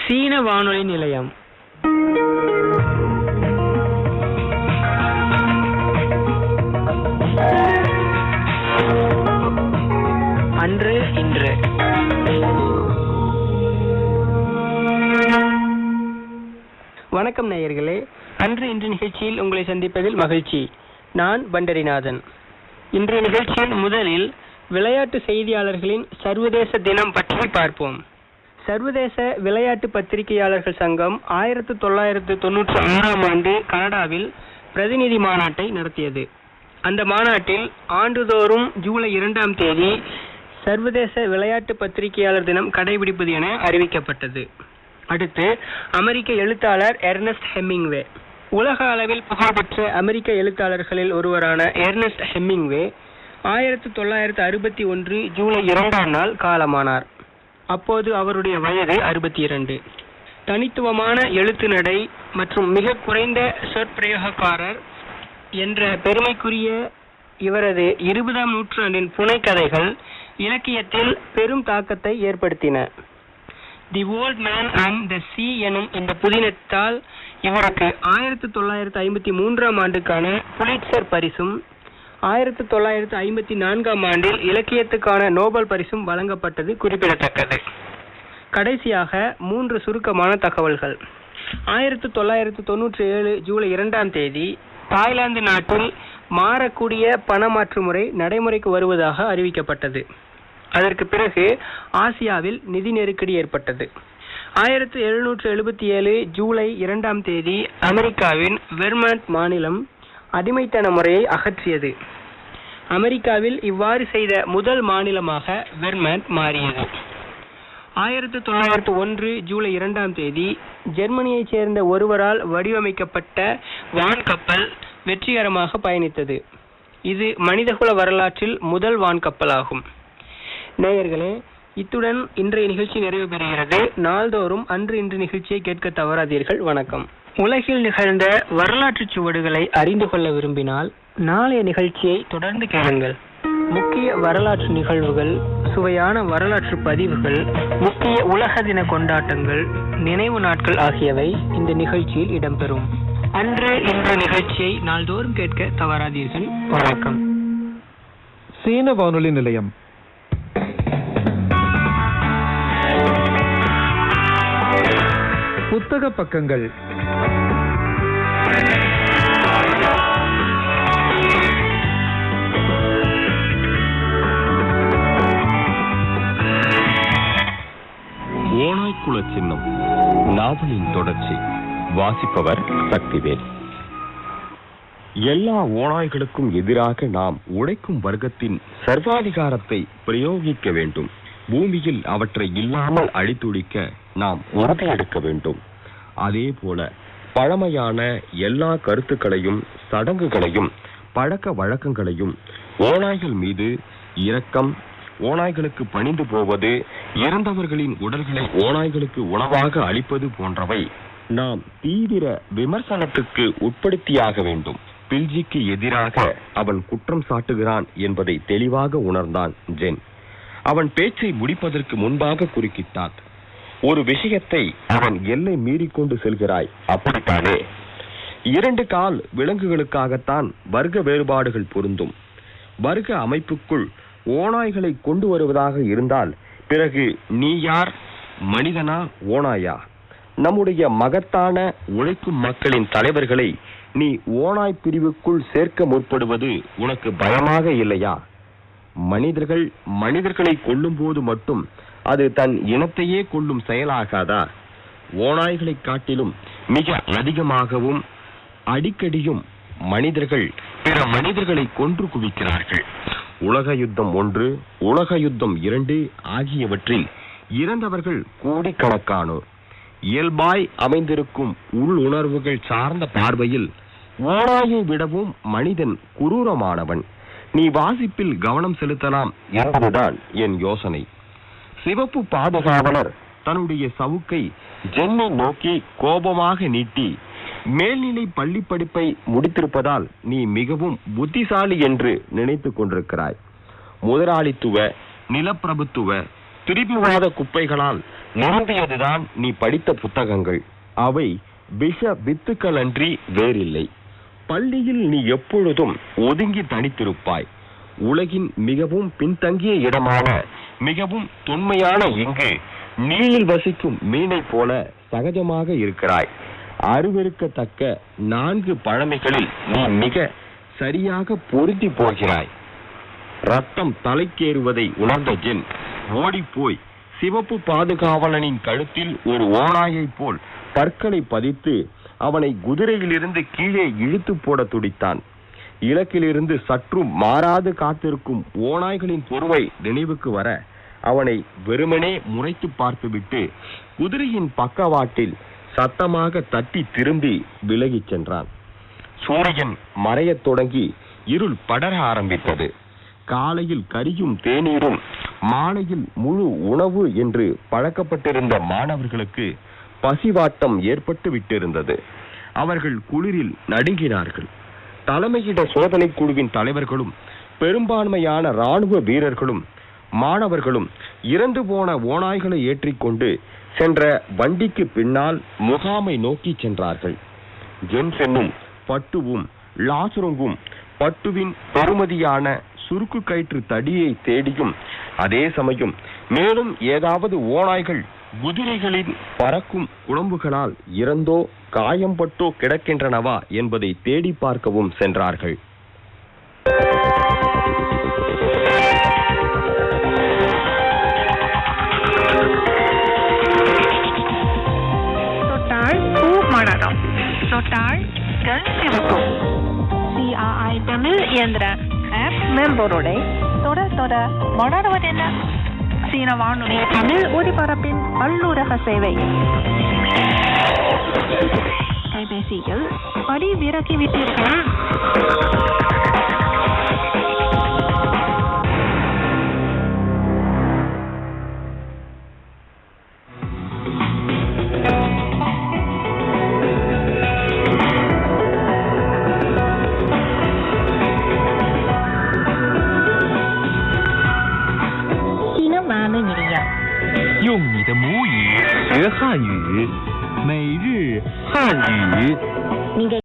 சீன வானொலி நிலையம். அன்று இன்று. வணக்கம் நேயர்களே, அன்று இன்று நிகழ்ச்சியில் உங்களை சந்திப்பதில் மகிழ்ச்சி. நான் பண்டரிநாதன். இன்றைய நிகழ்ச்சியில் முதலில் விளையாட்டு செய்தியாளர்களின் சர்வதேச தினம் பற்றி பார்ப்போம். சர்வதேச விளையாட்டு பத்திரிகையாளர்கள் சங்கம் 1996ஆம் ஆண்டு கனடாவில் பிரதிநிதி மாநாட்டை நடத்தியது. அந்த மாநாட்டில் ஆண்டுதோறும் ஜூலை 2ஆம் தேதி சர்வதேச விளையாட்டு பத்திரிகையாளர் தினம் கடைபிடிப்பது என அறிவிக்கப்பட்டது. அடுத்து அமெரிக்க எழுத்தாளர் எர்னஸ்ட் ஹெமிங்வே. உலக அளவில் புகழ்பெற்ற அமெரிக்க எழுத்தாளர்களில் ஒருவரான எர்னஸ்ட் ஹெமிங்வே 1961 ஜூலை 2ஆம் நாள் காலமானார். அப்போது அவருடைய வயது 62. தனித்துவமான எழுத்து நடை மற்றும் மிக குறைந்த சொற்பிரயோகக்காரர் என்ற பெருமைக்குரிய இவரது 20ஆம் நூற்றாண்டின் புனைக்கதைகள் இலக்கியத்தில் பெரும் தாக்கத்தை ஏற்படுத்தின. தி ஓல்ட் மேன் அண்ட் த சீ எனும் இந்த புதினத்தால் இவருக்கு 1953ஆம் ஆண்டுக்கான புலிட்சர் பரிசும் 1954ஆம் ஆண்டில் இலக்கியத்துக்கான நோபல் பரிசும் வழங்கப்பட்டது குறிப்பிடத்தக்கது. கடைசியாக 3 சுருக்கமான தகவல்கள். 1997 ஜூலை 2ஆம் தேதி தாய்லாந்து நாட்டில் மாறக்கூடிய பணமாற்று முறை நடைமுறைக்கு வருவதாக அறிவிக்கப்பட்டது. அதற்கு பிறகு ஆசியாவில் நிதி நெருக்கடி ஏற்பட்டது. 1777 ஜூலை 2ஆம் தேதி அமெரிக்காவின் வெர்மாண்ட் மாநிலம் அடிமைத்தன முறையை அகற்றியது. அமெரிக்காவில் இவ்வாறு செய்த முதல் மாநிலமாக வெர்மாண்ட் மாறியது. 1901 ஜூலை 2ஆம் தேதி ஜெர்மனியைச் சேர்ந்த ஒருவரால் வடிவமைக்கப்பட்ட வான் கப்பல் வெற்றிகரமாக பயணித்தது. இது மனிதகுல வரலாற்றில் முதல் வான் கப்பலாகும். நேயர்களே, இத்துடன் இன்றைய நிகழ்ச்சி நிறைவு பெறுகிறது. நாள்தோறும் அன்று இன்று நிகழ்ச்சியை கேட்க தவறாதீர்கள். வணக்கம். உலகில் நிகழ்ந்த வரலாற்று சுவடுகளை அறிந்து கொள்ள விரும்பினால் நாளைய நிகழ்ச்சியை தொடர்ந்து கேளுங்கள். முக்கிய வரலாற்று நிகழ்வுகள், சுவையான வரலாற்று பதிவுகள், முக்கிய உலக தின கொண்டாட்டங்கள், நினைவு நாட்கள் ஆகியவை இந்த நிகழ்ச்சியில் இடம்பெறும். அன்று இன்று நிகழ்ச்சியை நாள்தோறும் கேட்க தவறாதீர்கள். வணக்கம். சீன வானொலி நிலையம். புத்தக பக்கங்கள். ஓநாய்க்குல சின்னம் நாவலின் தொடர்ச்சி. வாசிப்பவர் சக்திவேல். எல்லா ஓநாய்களுக்கும் எதிராக நாம் உழைக்கும் வர்க்கத்தின் சர்வாதிகாரத்தை பிரயோகிக்க வேண்டும். பூமியில் அவற்றை இல்லாமல் அழித்துடிக்க நாம் உறுதியெடுக்க வேண்டும். அதே போல பழமையான எல்லா கருத்துக்களையும் சடங்குகளையும் பழக்க வழக்கங்களையும் ஓநாய்கள் மீது இரக்கம், ஓநாய்களுக்கு பணிந்து போவது, இறந்தவர்களின் உடல்களை ஓநாய்களுக்கு உணவாக அளிப்பது போன்றவை நாம் தீவிர விமர்சனத்துக்கு உட்படுத்தியாக வேண்டும். பில்ஜிக்கு எதிராக அவன் குற்றம் சாட்டுகிறான் என்பதை தெளிவாக உணர்ந்தான் ஜென். அவன் பேச்சை முடிப்பதற்கு முன்பாக குறுக்கிட்டான். ஒரு விஷயத்தை அவன் எல்லை மீறிக்கொண்டு செல்கிறாய், அப்படித்தானே? 2 கால் விலங்குகளுக்காகத்தான் வர்க்க வேறுபாடுகள் பொருந்தும். வர்க்க அமைப்புக்குள் ஓநாய்களை கொண்டு வருவதாக இருந்தால் பிறகு நீ யார், மனிதனா ஓநாயா? நம்முடைய மகத்தான உழைக்கும் மக்களின் தலைவர்களை நீ ஓநாய் பிரிவுக்குள் சேர்க்க முற்படுவது உனக்கு பயமாக இல்லையா? மனிதர்கள் மனிதர்களை கொல்லும் போது மட்டும் அது தன் இனத்தையே கொல்லும் செயலாகாதா? ஓநாய்களை காட்டிலும் மிக அதிகமாகவும் அடிக்கடியும் மனிதர்கள் பிற மனிதர்களை கொன்று குவிக்கிறார்கள். உலக யுத்தம் 1, உலக யுத்தம் 2 ஆகியவற்றில் இறந்தவர்கள் கோடிக்கணக்கானோர். இயல்பாய் அமைந்திருக்கும் உள்ளுணர்வுகள் சார்ந்த பார்வையில் ஓநாயை விடவும் மனிதன் குரூரமானவன். நீ வாசிப்பில் கவனம் செலுத்தலாம் என்பதுதான் என் யோசனை. சிவப்பு பாதுகாவலர் தன்னுடைய சவுக்கை ஜென்னை நோக்கி கோபமாக நீட்டி, மேல்நிலை பள்ளி படிப்பை முடித்திருப்பதால் நீ மிகவும் புத்திசாலி என்று நினைத்துக் கொண்டிருக்கிறாய். முதலாளித்துவ, நிலப்பிரபுத்துவ, திரிபுவாத குப்பைகளால் நிரம்பியதுதான் நீ படித்த புத்தகங்கள். அவை விஷ வித்துக்கள் அன்றி வேறில்லை. பள்ளியில் நீ எப்பொழுதும் ஒதுங்கி தனித்திருப்பாய். உலகின் மிகவும் பின்தங்கிய இடமான, மிகவும் தொன்மையான இங்கு நீரில் வசிக்கும் மீனை போல சகஜமாக இருக்கிறாய். அருவருக்கத்தக்க 4 பழமைகளில் நீ மிக சரியாக பொருந்தி போகிறாய். ரத்தம் தலைக்கேறுவதை உணர்ந்த ஜென் ஓடிப்போய் சிவப்பு பாதுகாவலனின் கழுத்தில் ஒரு ஓநாயை போல் பற்களை பதித்து அவனை குதிரையிலிருந்து கீழே இழுத்து போட துடித்தான். இலக்கிலிருந்து சற்றும் மாறாது காத்திருக்கும் ஓநாய்களின் பொறுமை நினைவுக்கு வர அவனை வெறுமனே முறைத்து பார்த்துவிட்டு குதிரையின் பக்கவாட்டில் சத்தமாக தட்டி திரும்பி விலகிச் சென்றான். சூரியன் மறையத் தொடங்கி இருள் படர ஆரம்பித்தது. காலையில் கரியும் தேநீரும் மாலையில் முழு உணவு என்று பழக்கப்பட்டிருந்த மாணவர்களுக்கு பசிவாட்டம் ஏற்பட்டு விட்டிருந்தது. அவர்கள் குளிரில் நடுங்கினார்கள். தலைமையிட சோதனை குழுவின் தலைவர்களும் பெரும்பான்மையான இராணுவ வீரர்களும் மாணவர்களும் இறந்து போன ஓநாய்களை ஏற்றிக்கொண்டு சென்ற வண்டிக்கு பின்னால் முகாமை நோக்கி சென்றார்கள். ஜென்சென்னும் பட்டுவும் லாசுருங்கும் பட்டுவின் பெருமதியான சுருக்கு கயிற்று தடியை தேடியும், அதே சமயம் மேலும் ஏதாவது ஓநாய்கள் குதிரைகளின் பறக்கும் குழம்புகளால் இறந்தோ காயம்பட்டோ கிடக்கின்றனவா என்பதை தேடி பார்க்கவும் சென்றார்கள். CRI தமிழ் என்ற ஆப் மெம்பரோட தொட வளருவதென்ன? சீன வானொலி தமிழ் ஒலிபரப்பின் பல்லூரக சேவை கைபேசியில் பதிவிறக்கிவிட்டீர்கள். சீன வானொலி நிலையம் 用你的母语学汉语，每日汉语。நீங்க